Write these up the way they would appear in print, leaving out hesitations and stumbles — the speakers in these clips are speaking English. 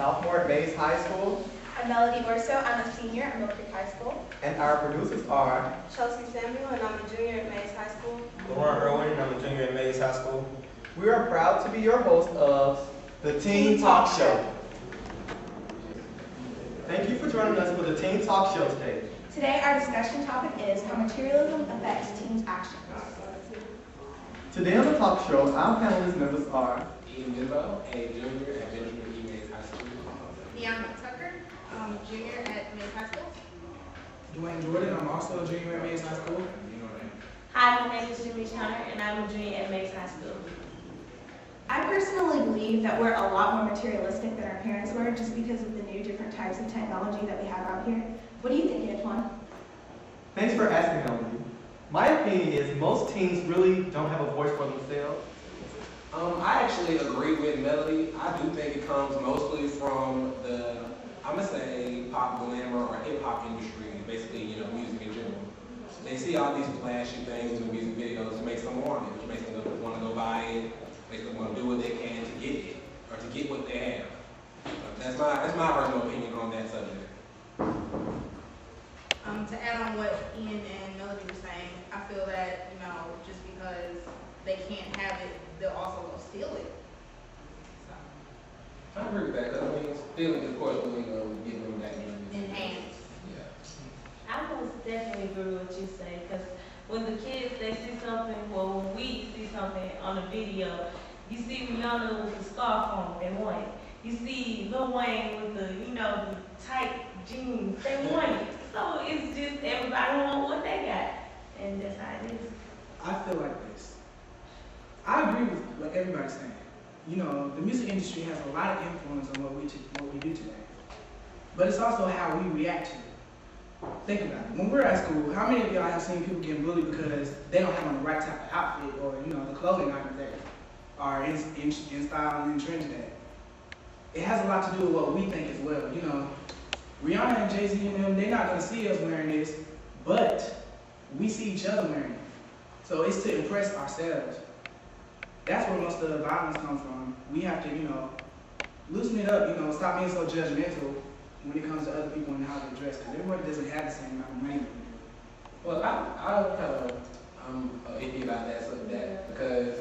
sophomore at Mays High School. I'm Melanie Orso. I'm a senior at Mill Creek High School. And our producers are Chelsea Samuel, and I'm a junior at Mays High School. Lerone, Irwin, and I'm a junior at Mays High School. We are proud to be your host of the Teen Talk Show. Thank you for joining us for the Teen Talk Show today. Today our discussion topic is how materialism affects teens' actions. Today on the talk show, our panelist members are Bimbo, a junior at Benjamin E. Mays High School. Bianca Tucker, junior at Mays High School. Dwayne Jordan, I'm also a junior at Mays High School. Hi, my name is Jameesh, and I'm a junior at Mays High School. I personally believe that we're a lot more materialistic than our parents were just because of the new different types of technology that we have out here. What do you think, Antwone? Thanks for asking, Melanie. My opinion is most teens really don't have a voice for themselves. I actually agree with Melody. I do think it comes mostly from the, I'm gonna say, pop glamour or hip hop industry, basically, music in general. They see all these flashy things in the music videos, it makes them want it, which makes them want to go buy it, makes them want to do what they can to get it, or to get what they have. That's my personal opinion on that subject. To add on what Ian and Melody were saying, I feel that, just because they can't have it, they'll also go steal it. So, I agree with that, because stealing, of course, will give them that enhance. Yeah. I most definitely agree with what you say, because when the kids, they see something, well, when we see something on a video, you see Rihanna with the scarf on and white. You see Lil Wayne with the, the tight jeans, they want it. So it's just everybody want what they got, and that's how it is. I feel like this. I agree with what everybody's saying. The music industry has a lot of influence on what we do today. But it's also how we react to it. Think about it. When we're at school, how many of y'all have seen people getting bullied because they don't have on the right type of outfit or, the clothing items that are in style and in trend today? It has a lot to do with what we think as well. Rihanna and Jay-Z and them, they're not going to see us wearing this, but we see each other wearing it. So it's to impress ourselves. That's where most of the violence comes from. We have to, loosen it up, stop being so judgmental when it comes to other people and how they dress, because everybody doesn't have the same amount of money. Well, I'm iffy about that because,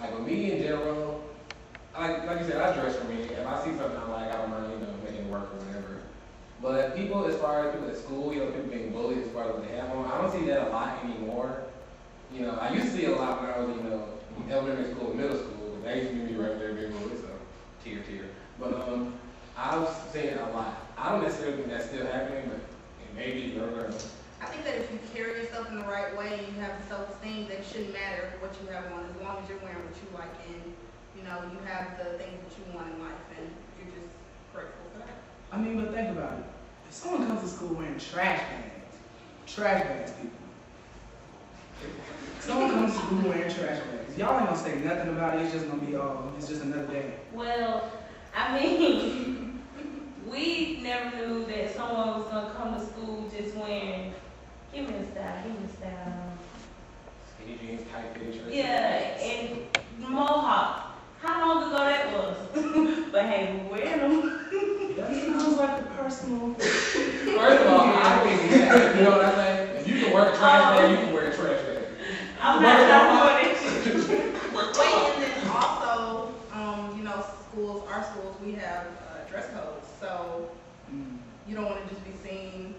like, with me in general, like you said, I dress for me. If I see something I like, I don't mind, making it work or whatever. But people, as far as people at school, people being bullied as far as what they have on, I don't see that a lot anymore. I used to see it a lot when I was, in elementary school and middle school. They used to be right there being bullied, so tear. But I was seeing it a lot. I don't necessarily think that's still happening, but it may be, I don't know. I think that if you carry yourself in the right way and you have the self-esteem, then it shouldn't matter what you have on, as long as you're wearing what you like and, you have the things that you want in life and you're just grateful for that. But think about it. If someone comes to school wearing trash bags, people. Someone comes to school wearing trash bags. Y'all ain't gonna say nothing about it. It's just gonna be it's just another day. Well, we never knew that someone was gonna come to school just wearing, give me a style. Skinny jeans, tight fitting shirts. Yeah, and mohawk. How long ago that was? But hey, we wearing them. That sounds like a personal. First of all, I think that, you know what I'm saying? If you can wear a trash bag, you can wear a trash bag. I'm not doing that shit. Wait, and then also, our schools, we have dress codes, so you don't want to just be seen.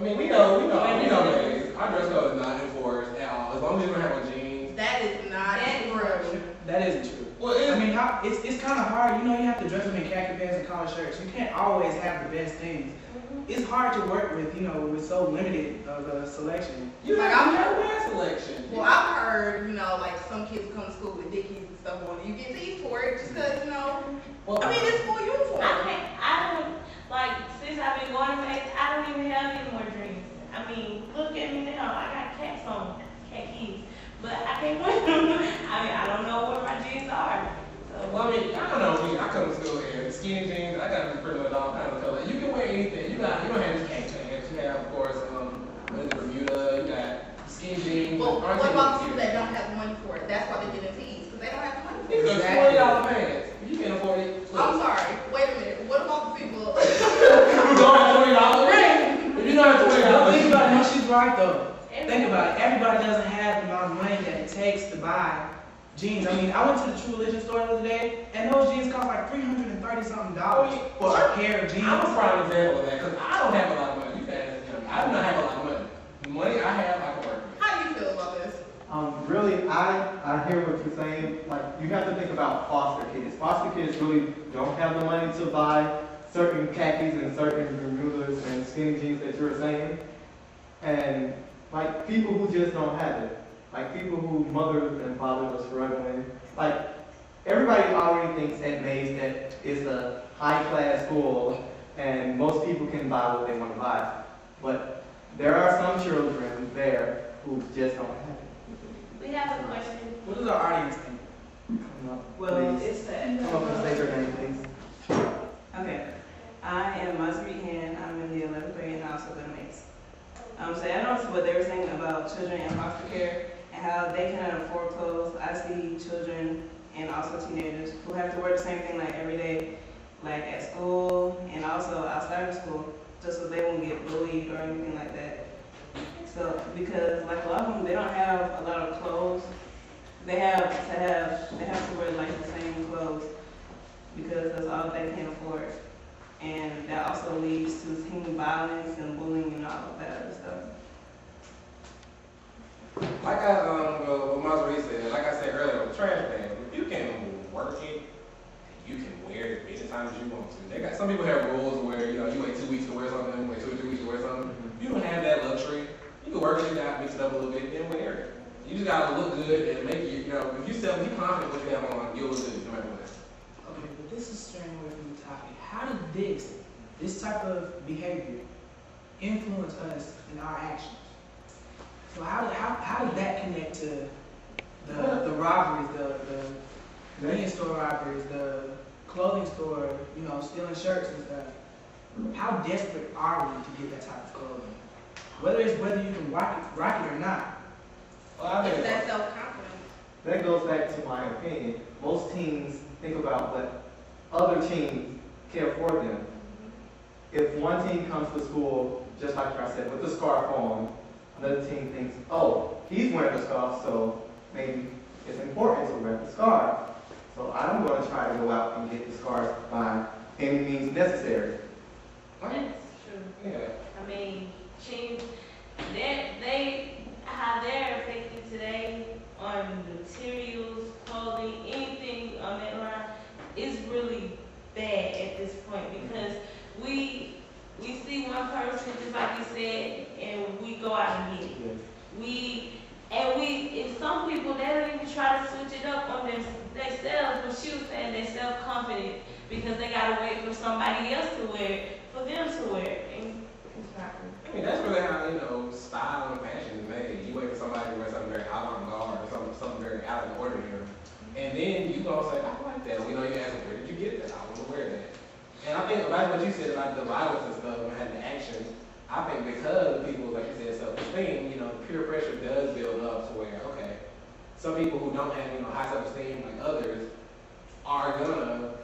We know that our dress code is not enforced at all. As long as you don't have on jeans. That is not true. That isn't true. Well, it's kind of hard. You have to dress them in khaki pants and collared shirts. You can't always have the best things. It's hard to work with, with so limited of a selection. You have a bad selection. Well, I've heard, some kids come to school with Dickies and stuff on. You get teased for it just because, it's school uniform. I don't, since I've been going to Max, I don't even have any more dreams. Look at me now. I got cats on, cat keys. But I can't wear them. I don't know where my jeans are. So. Well, I don't know. I come to school here, skinny jeans. I got pretty much all kinds of colors. You can wear anything. You don't have these khaki pants. You have, of course, Bermuda. You got skinny jeans. Well, what about people that don't have the money for it? That's why they get teased, because they don't have the money for it. It's $20 pants. You can't afford it. I'm sorry. it takes to buy jeans. I mean, I went to the True Religion store the other day, and those jeans cost like $330-something for a pair of jeans. I'm a prime example of that because I don't have a lot of money. You can ask him. I do not have a lot of money. The money I have, I can work with. How do you feel about this? Really, I hear what you're saying. Like, you have to think about foster kids. Foster kids really don't have the money to buy certain khakis and certain Bermudas and skinny jeans that you're saying. And like people who just don't have it, like people who mothers and fathers are struggling. Like everybody already thinks at Mays that it's a high-class school and most people can buy what they want to buy. But there are some children there who just don't have it. We have a question. What does our audience think? Come up, Well, please. it's that. Come up and say your name, please. Okay. I am Masri Han. I'm in the 11th grade and I also go to Mace. So I noticed what they were saying about children in foster care and how they cannot afford clothes. I see children and also teenagers who have to wear the same thing like every day, like at school and also outside of school, just so they won't get bullied or anything like that. So because like a lot of them, they don't have a lot of clothes. They have to wear like the same clothes because that's all they can afford. And that also leads to teen violence and bullying and all of that other stuff. Like what Masri said, like I said earlier, with trash bags, if you can work it, you can wear it as many times as you want to. They got some people have rules where you wait 2 weeks to wear something, you wait 2 or 3 weeks to wear something. You don't have that luxury. You can work it, you gotta mix it up a little bit, and wear it. You just gotta look good and make it. If you sell, be confident what you have on, you'll look good no matter what. Okay, but this is straying away from the topic. How did this type of behavior influence us in our actions? So how did that connect to the robberies, the convenience store robberies, the clothing store, stealing shirts and stuff? How desperate are we to get that type of clothing? Whether you can rock it or not. Well, I It's think that self-confidence. That goes back to my opinion. Most teens think about what other teens care for them. If one teen comes to school, just like I said, with the scarf on, another teen thinks, oh, he's wearing a scarf, so maybe it's important to wear the scarf. So I'm going to try to go out and get the scarf by any means necessary. That's true. Yeah. I mean, change how they're affected today on materials, clothing, anything on that line is really bad at this point because we see one person just like you said and we go out and get it. And some people they don't even try to switch it up on themselves, but she was saying they're self-confident because they gotta wait for somebody else to wear it, for them to wear it. And it's not good. I mean, that's really how, style and fashion is made. You wait for somebody to wear something very avant-garde or something very out of the ordinary. And then you gonna say, I like that. You ask them, where did you get that? I want to wear that. And I think about what you said about the violence and stuff and the actions, I think because people, like you said, self-esteem, peer pressure does build up to where, okay, some people who don't have, high self-esteem like others are gonna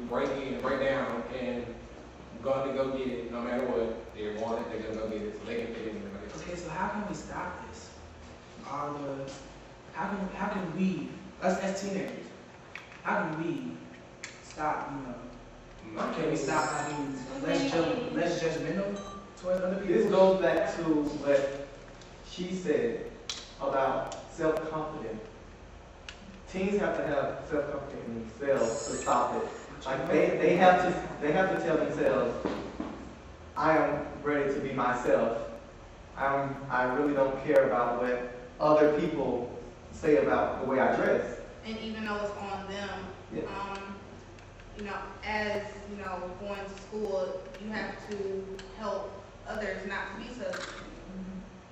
break in, break down, and going to go get it no matter what. They want it, they're gonna go get it so they can fit in everybody else. Okay, so how can we stop this? How can we, us as teenagers, how can we stop, can we stop by being less judgmental towards other people? This goes back to what she said about self-confidence. Teens have to have self-confidence in themselves to stop it. Like they have to tell themselves, I am ready to be myself. I really don't care about what other people say about the way I dress. And even though it's on them, Yeah. as going to school, you have to help others not to be so.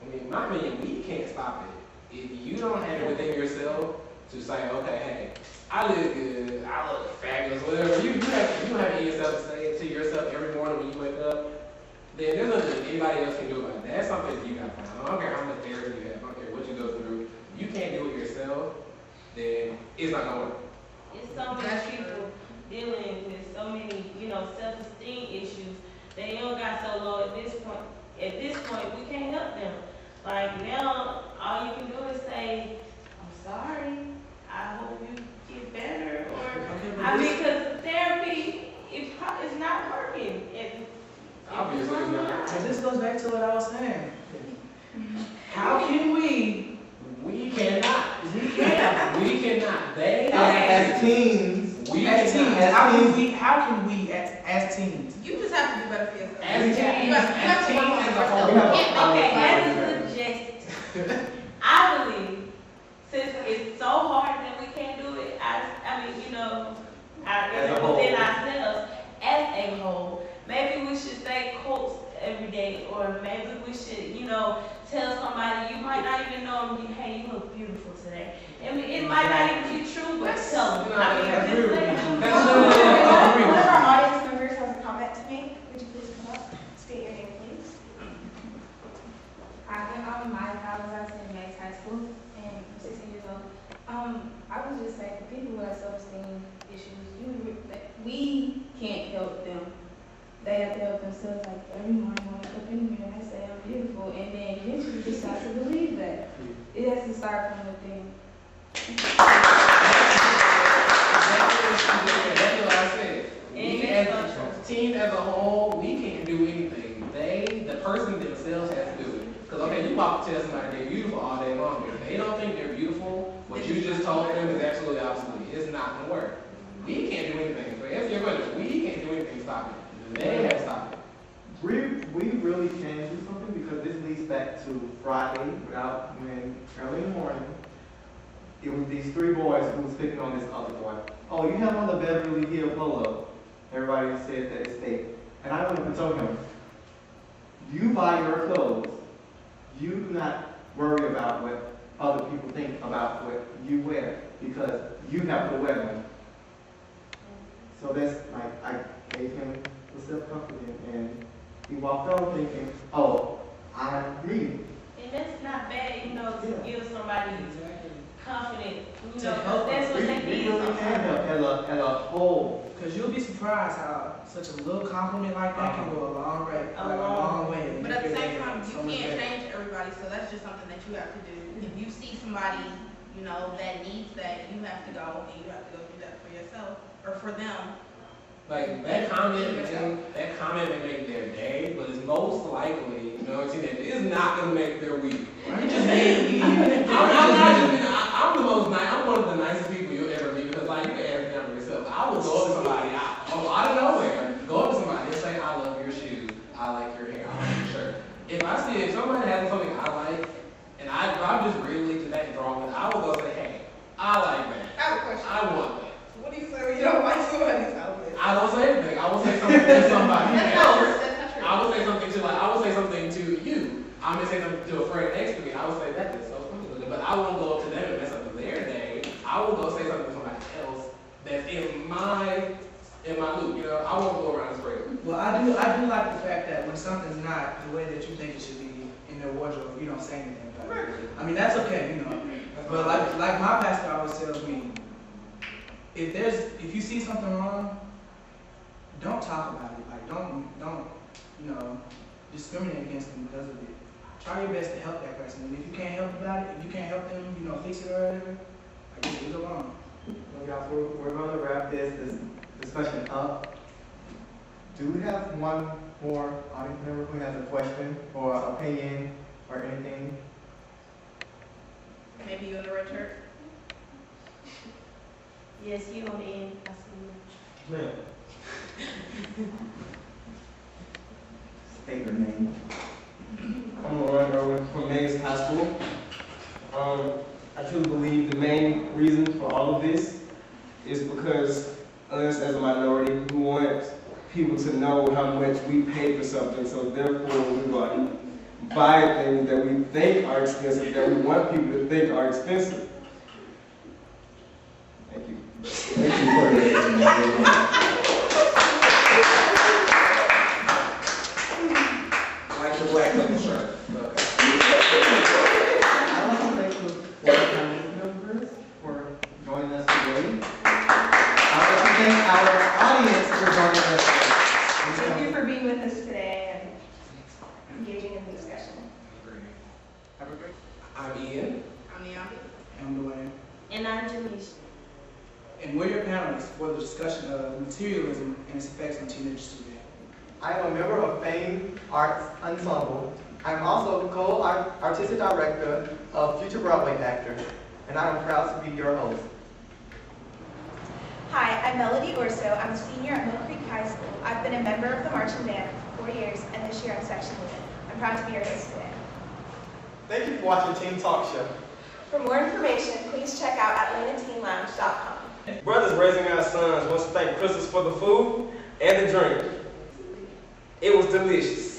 I mean, my opinion, we can't stop it. If you don't have it within yourself to say, okay, hey, I look good, I look fabulous, whatever, you have it in yourself to say it to yourself every morning when you wake up, then there's nothing anybody else can do about it. That's something you got to find. I don't care how much therapy you have, I don't care what you go through. If you can't do it yourself, then it's not going to work. It's so many people dealing with so many, self-esteem issues. They don't got so low at this point. At this point, we can't help them. Like now, all you can do is say, I'm I mean, because therapy, it's not working. Obviously, it's not. So this goes back to what I was saying. How can we? We cannot. We can't. We cannot. They As teens, we As teens, cannot. how can we as teens? You just have to do better for yourself. As teens, You have to as work on teens as a yourself. whole. We have You can't Okay, make as a suggestion, I believe, since it's so hard that we can't do it, I mean, you know, As a whole. within ourselves, as a whole, maybe we should say quotes every day, or maybe we should, you know, tell somebody, you might not even know them, hey, you look beautiful today. I mean, it might not even be true, but tell them. I mean, That's just rude. let them That's know. rude. One of our audience members has a comment to make. Would you please come up? State your name, please. Hi, I'm Mike. I was at St. Mary's High School, and I'm 16 years old. I would just say for people who have self-esteem issues, we can't help them. They have to help themselves. Like every morning when I look in the mirror, I say I'm beautiful, and then eventually decide to believe that. It has to start from within. That's what I said. We as teens as a whole, we can't do anything. The person themselves has to do it. Because okay, you walk to tell somebody they're beautiful all day long, but if they don't think they're beautiful, what you just told them is absolutely obsolete. It's not gonna work. We can't do anything. So answer your question, we can't do anything to stop it. They have to stop it. we really can do something because this leads back to Friday when early in the morning, it was these three boys who was picking on this other boy. Oh, you have on the Beverly Hill polo. Everybody said that it's fake. And I went and told him, you buy your clothes. You do not worry about what other people think about what you wear because you have to wear them. So that's like, I gave him the self-confidence and he walked out thinking, oh, I'm me. And that's not bad, you know, to give somebody confidence, you To know, help that's what We they need really can help as a whole. Because you'll be surprised how such a little compliment like that can go a long way. A Like long a long way. and But make at the your same day time, so you much can't better. change everybody, so that's just something that you have to do. If you see somebody, you know, that needs that, you have to go and you have to go do that for yourself or for them. Like that comment may make their day, but it's most likely, you know what I'm saying, that it's not gonna make their week. I'm just saying, I'm the most nice. I'm one of the nicest people you'll ever meet because, like, you can ask me out for yourself. I will go up to somebody out of nowhere, go up to somebody and say, "I love your shoes. I like your hair. I like your shirt." If somebody has something I like, and I'm just really to that drawn with, I will go say, "Hey, I like that. I have a question. I want that." What do you say when you don't like somebody's outfit? I don't say anything. I will say something to somebody That's else. not true. I will say something to you. I'm gonna say something to a friend next to me. I will say that is so funny, but I won't go up to them and mess up their day. I will go say something to somebody else that's in my loop. You know, I won't go around and spray it. well, I do like the fact that when something's not the way that you think it should be in their wardrobe, you don't say anything about it. I mean, that's okay, you know. But like my pastor always tells me, if you see something wrong, don't talk about it. Like don't you know, discriminate against them because of it. Try your best to help that person. And if you can't help about it, if you can't help them, you know, fix it or whatever, like just leave it alone. Well, guys, we're going to wrap this discussion up. Do we have one more audience member who has a question or opinion or anything? Maybe you in the red shirt. Yes, you on the end, I see you. Ma'am. State your name. I'm Irwin from Mays High School. I truly believe the main reason for all of this is because us as a minority, we want people to know how much we pay for something, so therefore we go out and buy things that we think are expensive, that we want people to think are expensive. Thank you. Thank you for that. Like the black color shirt. I'd like to thank the panelists members for joining us today. I'd like to thank our audience for joining us. Thank you for being with us today and engaging in the discussion. Have a great I'm Ian. I'm Bianca. I'm Dwayne. And I'm Jameesh. and we're your panelists for the discussion of materialism and its effects on teenagers today. I am a member of Fame Arts Ensemble. I'm also co-artistic director of Future Broadway Actors, and I am proud to be your host. Hi, I'm Melanie Orso. I'm a senior at Mill Creek High School. I've been a member of the marching band for 4 years, and this year I'm section leader. I'm proud to be your host today. Thank you for watching Teen Talk Show. For more information, please check out AtlantaTeenLounge.com. Brothers raising our sons wants to thank Christmas for the food and the drink. It was delicious.